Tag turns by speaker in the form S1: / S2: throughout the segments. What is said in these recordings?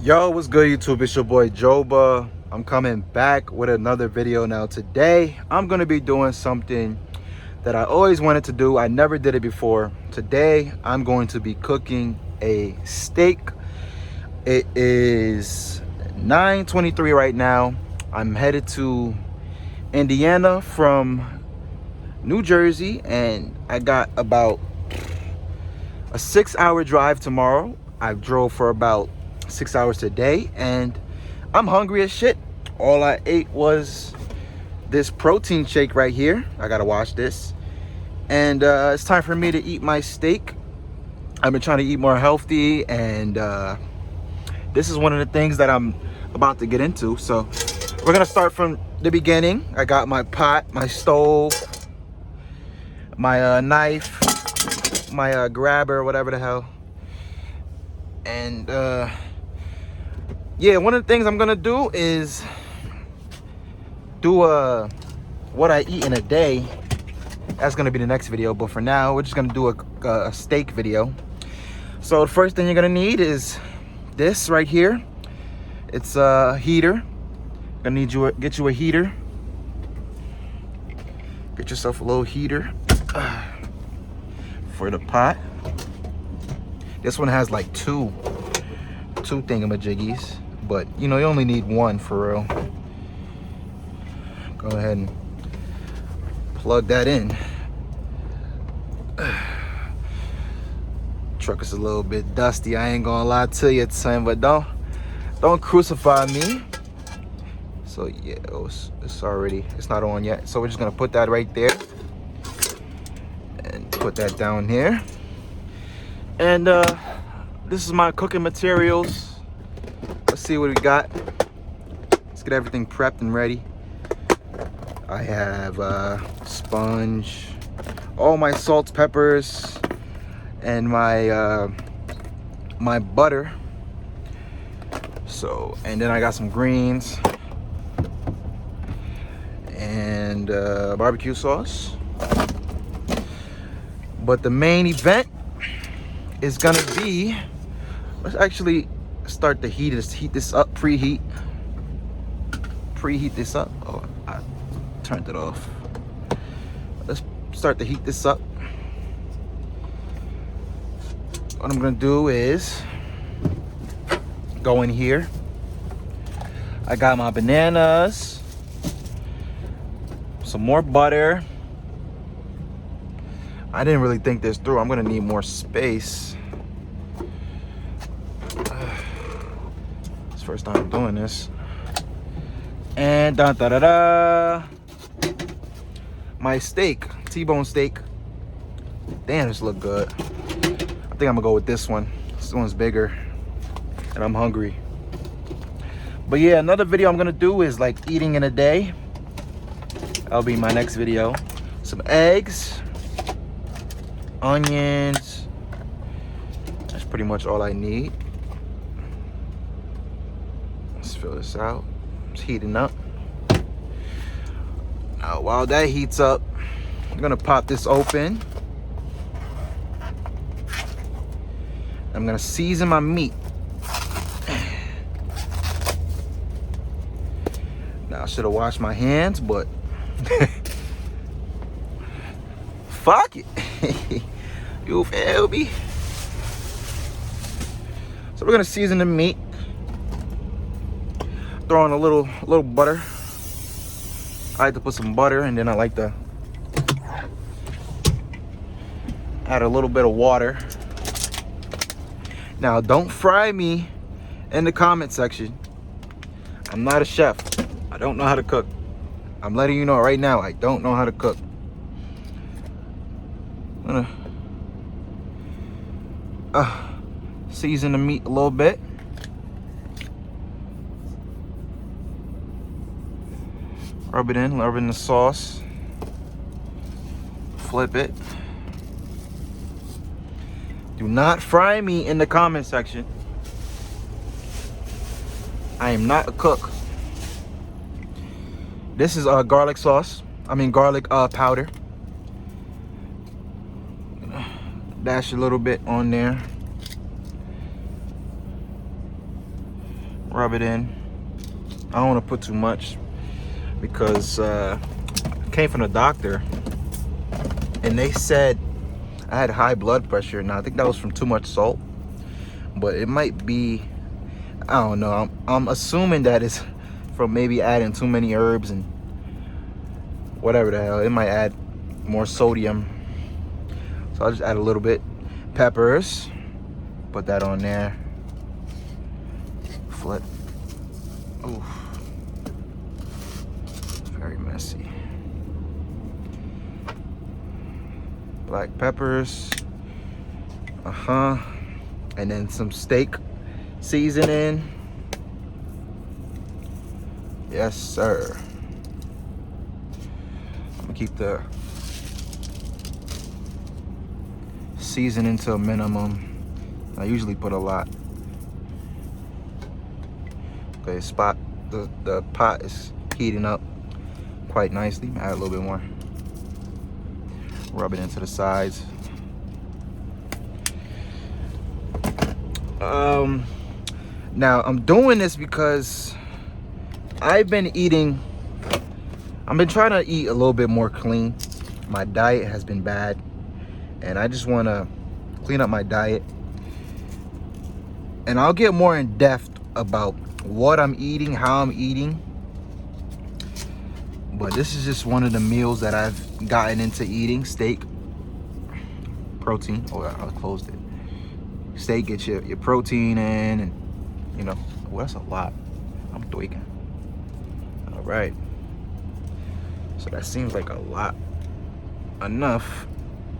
S1: Yo, what's good, YouTube? It's your boy Joba. I'm coming back with another video. Now today I'm gonna be doing something that I always wanted to do. I never did it before. Today I'm going to be cooking a steak. It is 9:23 right now. I'm headed to Indiana from New Jersey, and I got about a 6-hour drive tomorrow. I drove for about 6 hours today, and I'm hungry as shit. All I ate was this protein shake right here. I gotta wash this, and it's time for me to eat my steak. I've been trying to eat more healthy, and this is one of the things that I'm about to get into. So we're gonna start from the beginning. I got my pot, my stove, my knife, my grabber, whatever the hell. And yeah, one of the things I'm gonna do is do what I eat in a day. That's gonna be the next video, but for now we're just gonna do a steak video. So the first thing you're gonna need is this right here. It's a heater. Gonna need you get you a heater. Get yourself a little heater for the pot. This one has like two thingamajiggies, but you know, you only need one for real. Go ahead and plug that in. Truck is a little bit dusty, I ain't gonna lie to you, son, but don't crucify me. So yeah, it's not on yet. So we're just gonna put that right there and put that down here. And this is my cooking materials. Let's see what we got. Let's get everything prepped and ready. I have sponge, all my salts, peppers, and my my butter. So, and then I got some greens and barbecue sauce. But the main event is gonna be, let's actually start the heat this up, preheat this up. Oh, I turned it off. Let's start to heat this up. What I'm gonna do is go in here. I got my bananas, some more butter. I didn't really think this through. I'm gonna need more space. It's the first time I'm doing this. And my steak, T-bone steak. Damn, this look good. I think I'm gonna go with this one. This one's bigger, and I'm hungry. But yeah, another video I'm gonna do is like eating in a day. That'll be my next video. Some eggs, onions. That's pretty much all I need. Let's fill this out. It's heating up. Now while that heats up, I'm gonna pop this open. I'm gonna season my meat. Now I should have washed my hands, but fuck it. You feel me? So we're gonna season the meat. Throw in a little butter. I like to put some butter, and then I like to add a little bit of water. Now don't fry me in the comment section. I'm not a chef. I don't know how to cook. I'm letting you know right now, I don't know how to cook. I'm gonna season the meat a little bit. Rub it in the sauce. Flip it. Do not fry me in the comment section. I am not a cook. This is garlic sauce. I mean garlic powder. Dash a little bit on there. Rub it in. I don't want to put too much because it came from the doctor and they said I had high blood pressure. Now I think that was from too much salt, but it might be, I don't know. I'm assuming that it's from maybe adding too many herbs and whatever the hell. It might add more sodium, so I'll just add a little bit. Peppers, put that on there. Flip. Oof. Very messy. Black peppers. And then some steak seasoning. Yes, sir. I'm gonna keep the seasoning to a minimum. I usually put a lot. Okay, the pot is heating up quite nicely. Add a little bit more. Rub it into the sides. Now I'm doing this because I've been trying to eat a little bit more clean. My diet has been bad and I just want to clean up my diet. And I'll get more in depth about what I'm eating, how I'm eating. But this is just one of the meals that I've gotten into eating. Steak, protein. Oh, I closed it. Steak gets your protein in, and you know, well, that's a lot. I'm tweaking. All right. So that seems like a lot. Enough.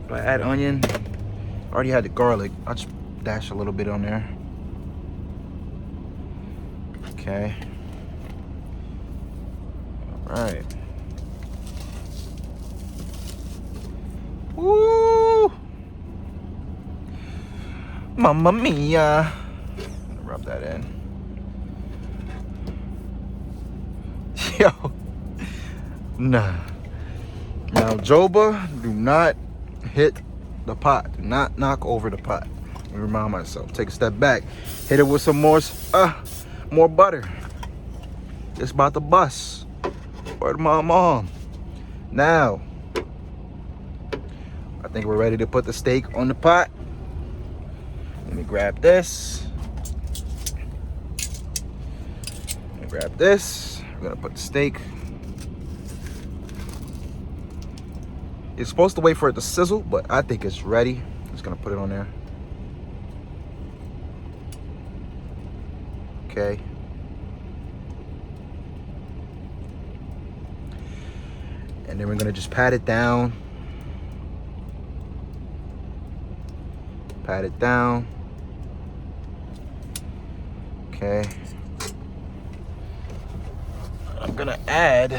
S1: Do I add onion? I already had the garlic. I'll just dash a little bit on there. Okay. All right. Woo! Mamma mia! Rub that in. Yo, nah. Now, joba, do not hit the pot. Do not knock over the pot. Let me remind myself. Take a step back. Hit it with some more butter. It's about to bust. Word of my mom. Now, I think we're ready to put the steak on the pot. Let me grab this. Let me grab this. We're gonna put the steak. It's supposed to wait for it to sizzle, but I think it's ready. Just gonna put it on there. Okay. And then we're gonna just pat it down. Pat it down. Okay. I'm gonna add.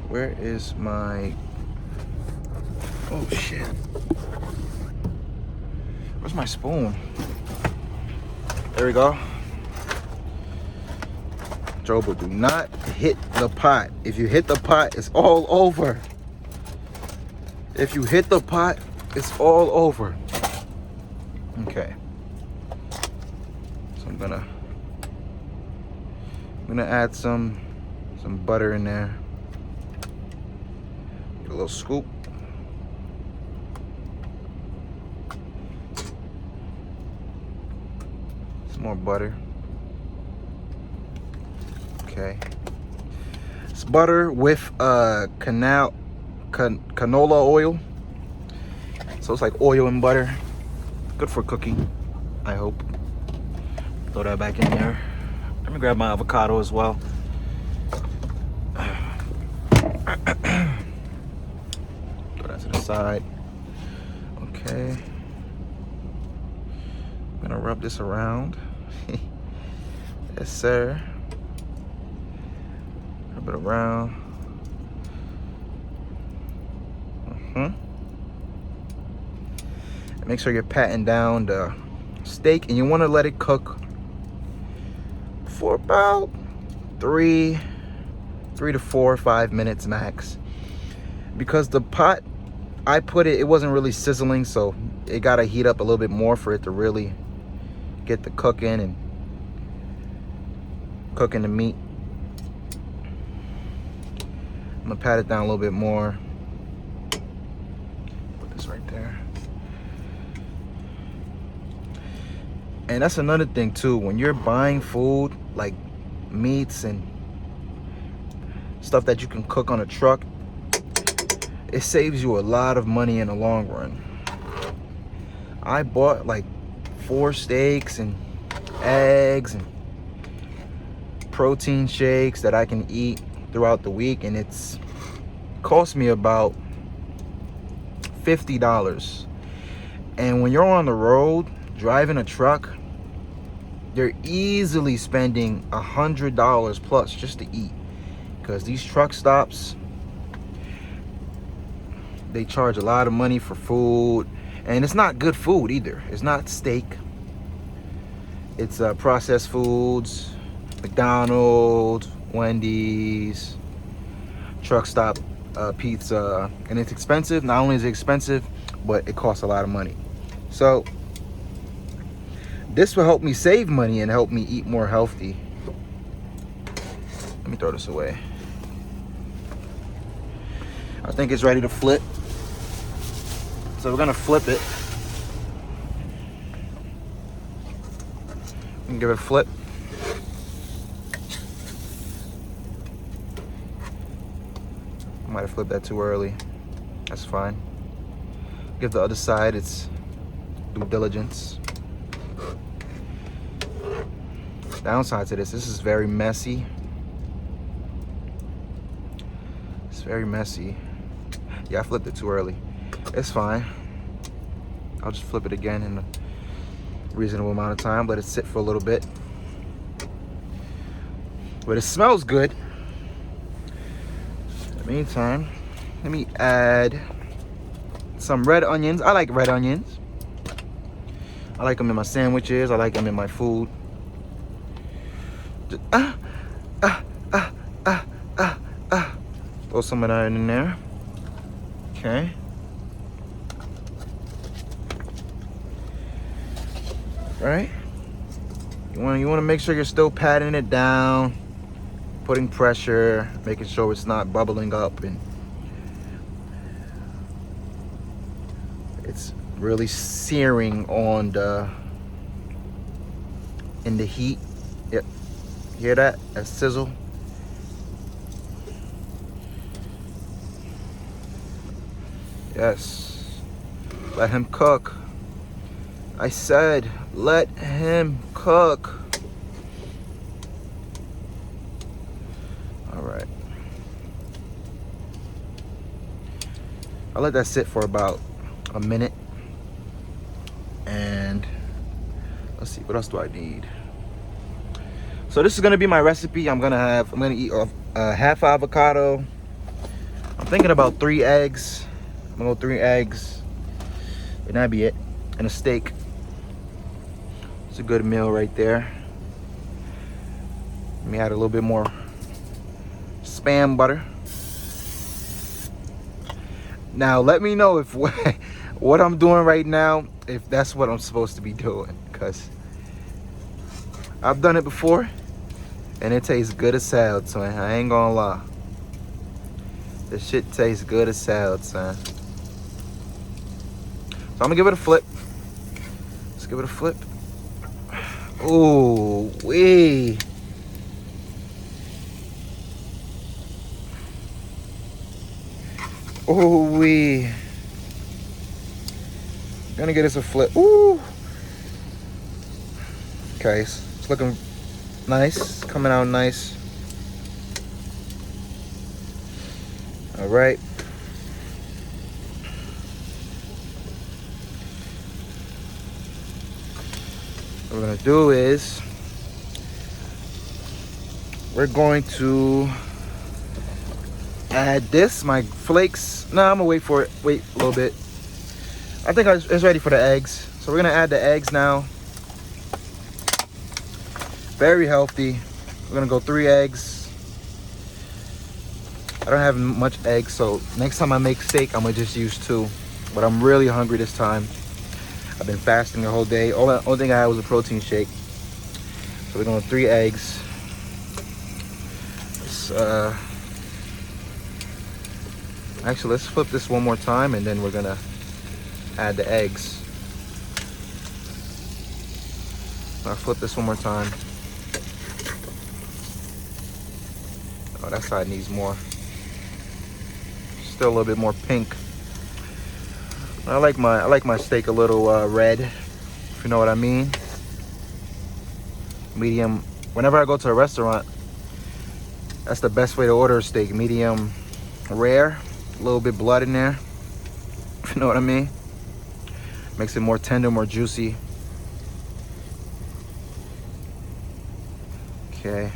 S1: Where is my? Oh shit. Where's my spoon? There we go. Joba, do not hit the pot. If you hit the pot, it's all over. If you hit the pot, it's all over. Okay. So I'm gonna add some butter in there. Get a little scoop. Some more butter. Okay. It's butter with canola oil. So it's like oil and butter. Good for cooking, I hope. Throw that back in there. Let me grab my avocado as well. Throw that to the side. Okay. I'm gonna rub this around. Yes, sir. Rub it around. Make sure you're patting down the steak, and you want to let it cook for about 3 to 4 or 5 minutes max, because the pot I put it wasn't really sizzling, so it got to heat up a little bit more for it to really get the cooking and cooking the meat. I'm gonna pat it down a little bit more. Put this right there. And that's another thing too, when you're buying food like meats and stuff that you can cook on a truck, it saves you a lot of money in the long run. I bought like 4 steaks and eggs and protein shakes that I can eat throughout the week, and it's cost me about $50. And when you're on the road driving a truck, you're easily spending $100 plus just to eat, because these truck stops, they charge a lot of money for food, and it's not good food either. It's not steak. It's processed foods, McDonald's, Wendy's, truck stop pizza, and it's expensive. Not only is it expensive, but it costs a lot of money. So this will help me save money and help me eat more healthy. Let me throw this away. I think it's ready to flip. So we're gonna flip it. And give it a flip. I might have flipped that too early. That's fine. Give the other side its due diligence. Downside to this is very messy. It's very messy. Yeah, I flipped it too early. It's fine. I'll just flip it again in a reasonable amount of time. Let it sit for a little bit. But it smells good. In the meantime, let me add some red onions. I like red onions. I like them in my sandwiches. I like them in my food. Just, throw some of that in there. Okay. Right. You want to make sure you're still patting it down, putting pressure, making sure it's not bubbling up, and it's really searing on in the heat. Yep. Hear that? That sizzle. Yes. Let him cook. I said, let him cook. All right. I'll let that sit for about a minute. And let's see, what else do I need? So this is gonna be my recipe. I'm gonna eat a half avocado. I'm thinking about 3 eggs. I'm gonna go 3 eggs, and that'd be it. And a steak. It's a good meal right there. Let me add a little bit more Spam butter. Now let me know if what I'm doing right now, if that's what I'm supposed to be doing, because I've done it before and it tastes good as salad, son. I ain't gonna lie. This shit tastes good as salad, son. So I'm gonna give it a flip. Let's give it a flip. Ooh, wee. Ooh, wee. Gonna get this a flip. Ooh. Okay, it's looking nice. Coming out nice. All right. What we're gonna do is we're going to add this, my flakes. No, I'm gonna wait for it. Wait a little bit. I think it's ready for the eggs. So we're gonna add the eggs now. Very healthy. We're gonna go 3 eggs. I don't have much eggs, so next time I make steak, I'm gonna just use 2. But I'm really hungry this time. I've been fasting the whole day. Only thing I had was a protein shake. So we're doing 3 eggs. Actually, let's flip this one more time and then we're gonna add the eggs. I'll flip this one more time. Oh, that side needs more. Still a little bit more pink. I like my steak a little red, if you know what I mean. Medium. Whenever I go to a restaurant, that's the best way to order a steak. Medium rare, a little bit blood in there, if you know what I mean. Makes it more tender, more juicy. Okay.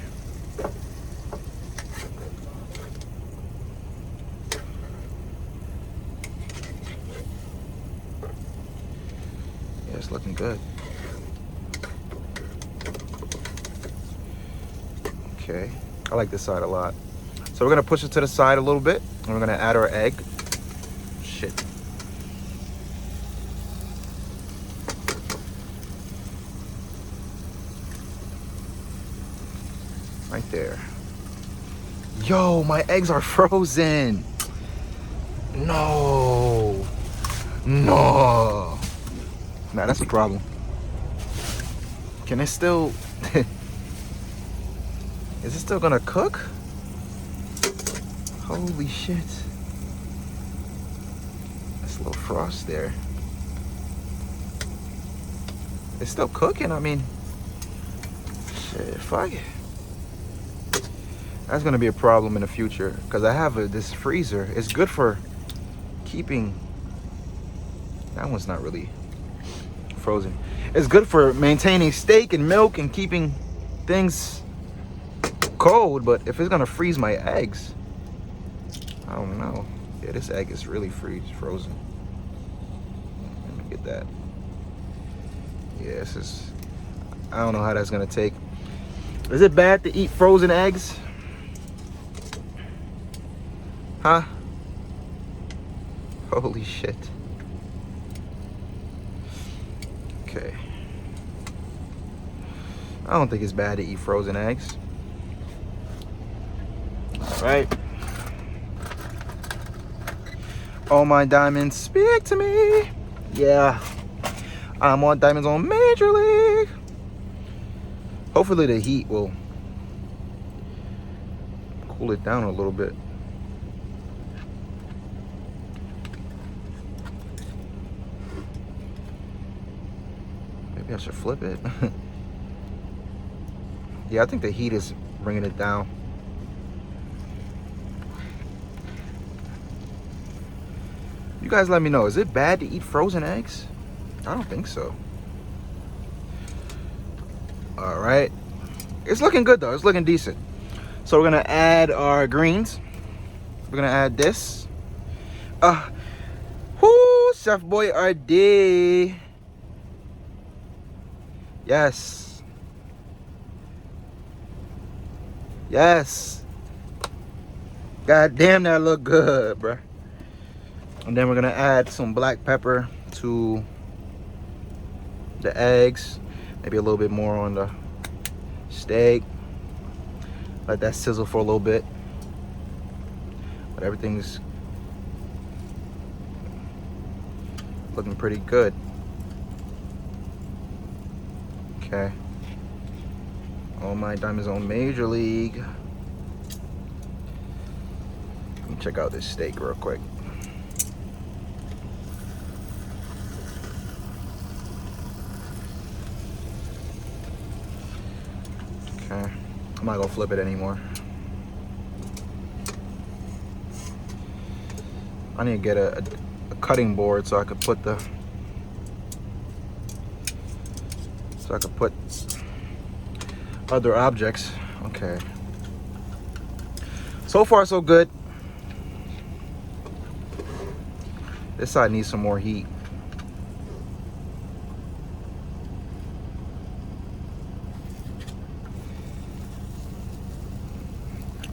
S1: Yeah, it's looking good. Okay, I like this side a lot. So we're gonna push it to the side a little bit, and we're gonna add our egg. Shit. Right there. Yo, my eggs are frozen. No. No. Nah, that's a problem. Can it still... Is it still gonna cook? Holy shit. That's a little frost there. It's still cooking, I mean... Shit, fuck it. That's gonna be a problem in the future because I have this freezer. It's good for keeping. That one's not really frozen. It's good for maintaining steak and milk and keeping things cold. But if it's gonna freeze my eggs, I don't know. Yeah, this egg is really frozen. Let me get that. Yeah, this is. I don't know how that's gonna take. Is it bad to eat frozen eggs? Huh? Holy shit. Okay. I don't think it's bad to eat frozen eggs. Alright. Oh my diamonds, speak to me. Yeah. I'm on Diamonds on Major League. Hopefully the heat will cool it down a little bit. Maybe I should flip it. Yeah, I think the heat is bringing it down. You guys let me know, is it bad to eat frozen eggs? I don't think so. All right. It's looking good though, it's looking decent. So we're gonna add our greens. We're gonna add this. Whoo, Chef Boy RD. Yes. Yes. God damn, that look good, bruh. And then we're gonna add some black pepper to the eggs. Maybe a little bit more on the steak. Let that sizzle for a little bit. But everything's looking pretty good. Okay. All my diamonds on Major League. Let me check out this steak real quick. Okay. I'm not gonna flip it anymore. I need to get a cutting board so I could put other objects. Okay. So far so good. This side needs some more heat.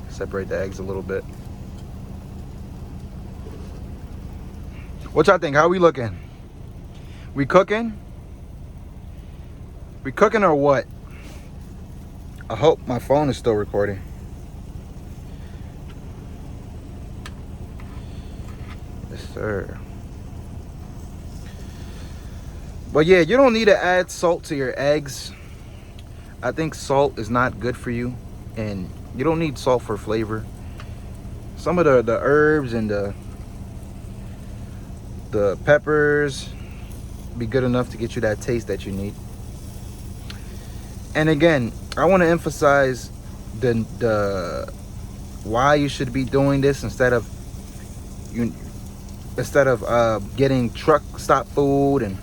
S1: Separate the eggs a little bit. What y'all think? How we looking? We cooking? We cooking or what? I hope my phone is still recording. Yes, sir. But yeah, you don't need to add salt to your eggs. I think salt is not good for you, and you don't need salt for flavor. Some of the herbs and the peppers be good enough to get you that taste that you need. And again, I want to emphasize the why you should be doing this instead of getting truck stop food and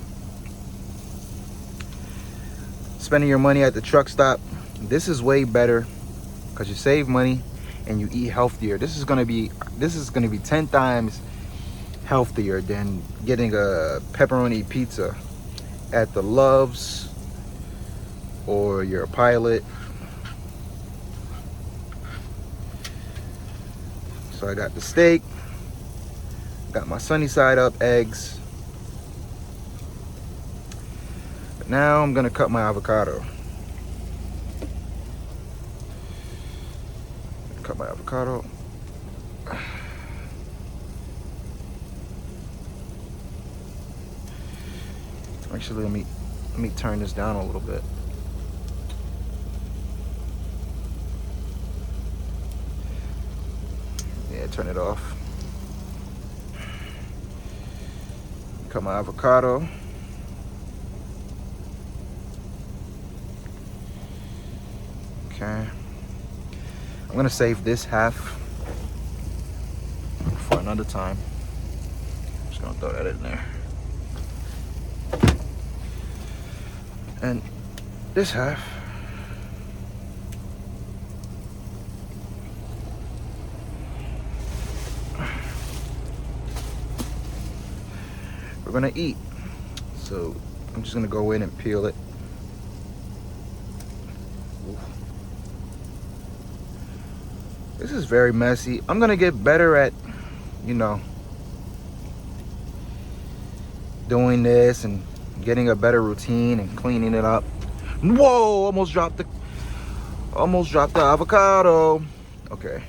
S1: spending your money at the truck stop. This is way better because you save money and you eat healthier. This is gonna be 10 times healthier than getting a pepperoni pizza at the Love's or your Pilot. So I got the steak, got my sunny side up eggs. But now I'm gonna cut my avocado. Cut my avocado. Actually, let me turn this down a little bit. Yeah, turn it off. Cut my avocado. Okay. I'm gonna save this half for another time. Just gonna throw that in there. And this half, we're gonna eat. So I'm just gonna go in and peel it. This is very messy. I'm gonna get better at, doing this and getting a better routine and cleaning it up. Whoa, almost dropped the avocado. Okay.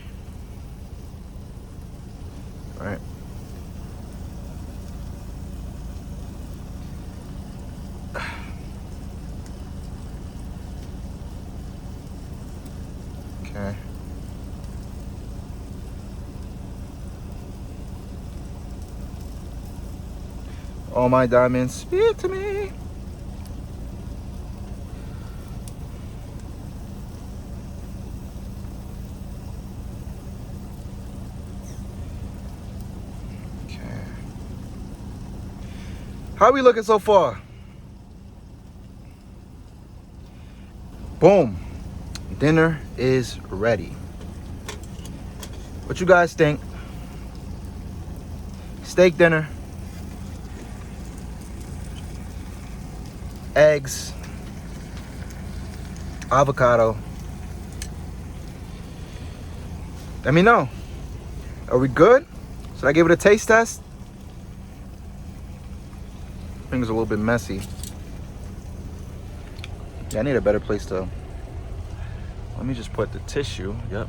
S1: All right. Okay. All my diamonds, speak to me. Okay. How are we looking so far? Boom. Dinner is ready. What you guys think? Steak dinner. Eggs, avocado. Let me know. Are we good? Should I give it a taste test? I think it's a little bit messy. Yeah, I need a better place to. Let me just put the tissue. Yep.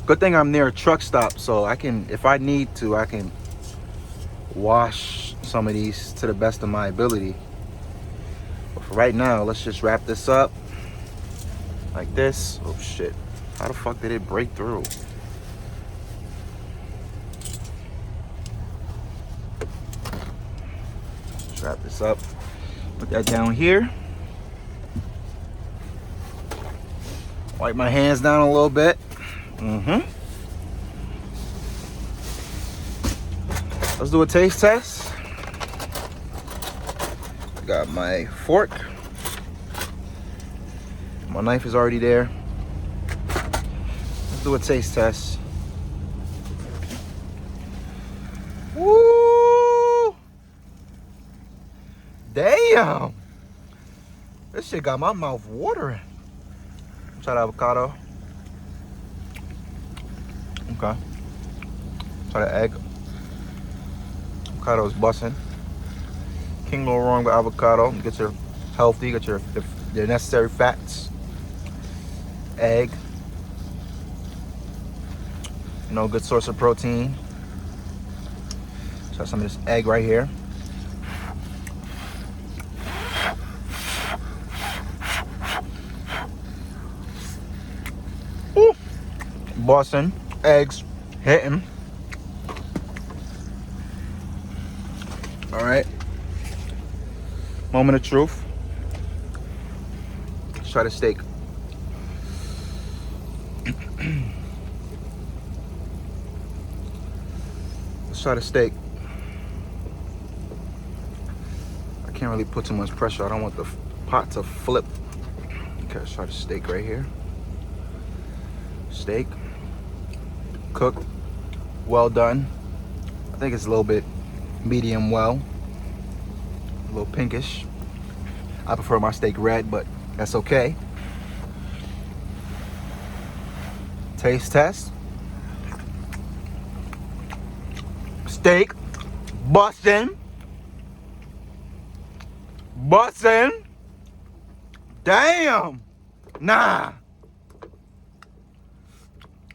S1: Good thing I'm near a truck stop, so I can, if I need to, I can wash some of these to the best of my ability. But for right now, let's just wrap this up like this. Oh shit, how the fuck did it break through? Let's wrap this up, put that down here, wipe my hands down a little bit. Let's do a taste test. Got my fork. My knife is already there. Let's do a taste test. Woo! Damn! This shit got my mouth watering. Try the avocado. Okay. Try the egg. Avocado's busting. Can't go wrong with avocado. You get your healthy, get your necessary fats. Egg. You know, good source of protein. So some of this egg right here. Ooh. Boston eggs hitting. All right. Moment of truth. Let's try the steak. Let's try the steak. I can't really put too much pressure. I don't want the pot to flip. Okay, let's try the steak right here. Steak. Cooked. Well done. I think it's a little bit medium well. A little pinkish. I prefer my steak red, but that's okay. Taste test. Steak. Bussin'. Bussin'. Damn. Nah.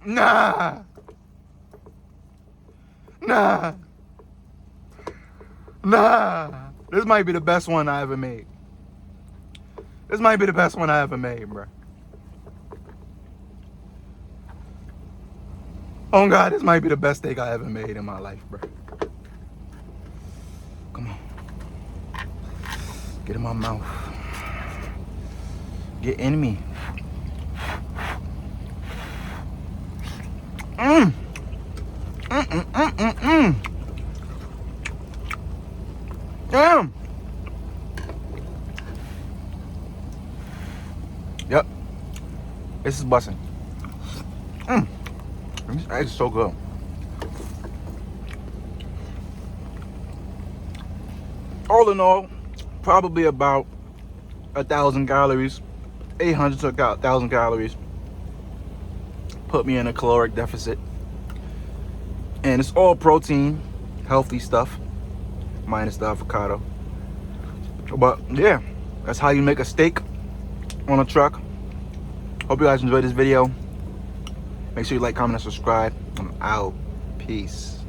S1: Nah. Nah. Nah. This might be the best one I ever made. This might be the best one I ever made, bro. Oh God, this might be the best steak I ever made in my life, bro. Come on. Get in my mouth. Get in me. Mmm. Damn. Yep. This is bussin'. This egg is so good. All in all, probably about 1,000 calories, 800 to 1,000 calories. Put me in a caloric deficit. And it's all protein, healthy stuff, minus the avocado. But yeah, that's how you make a steak on a truck. Hope you guys enjoyed this video. Make sure you like, comment, and subscribe. I'm out. Peace.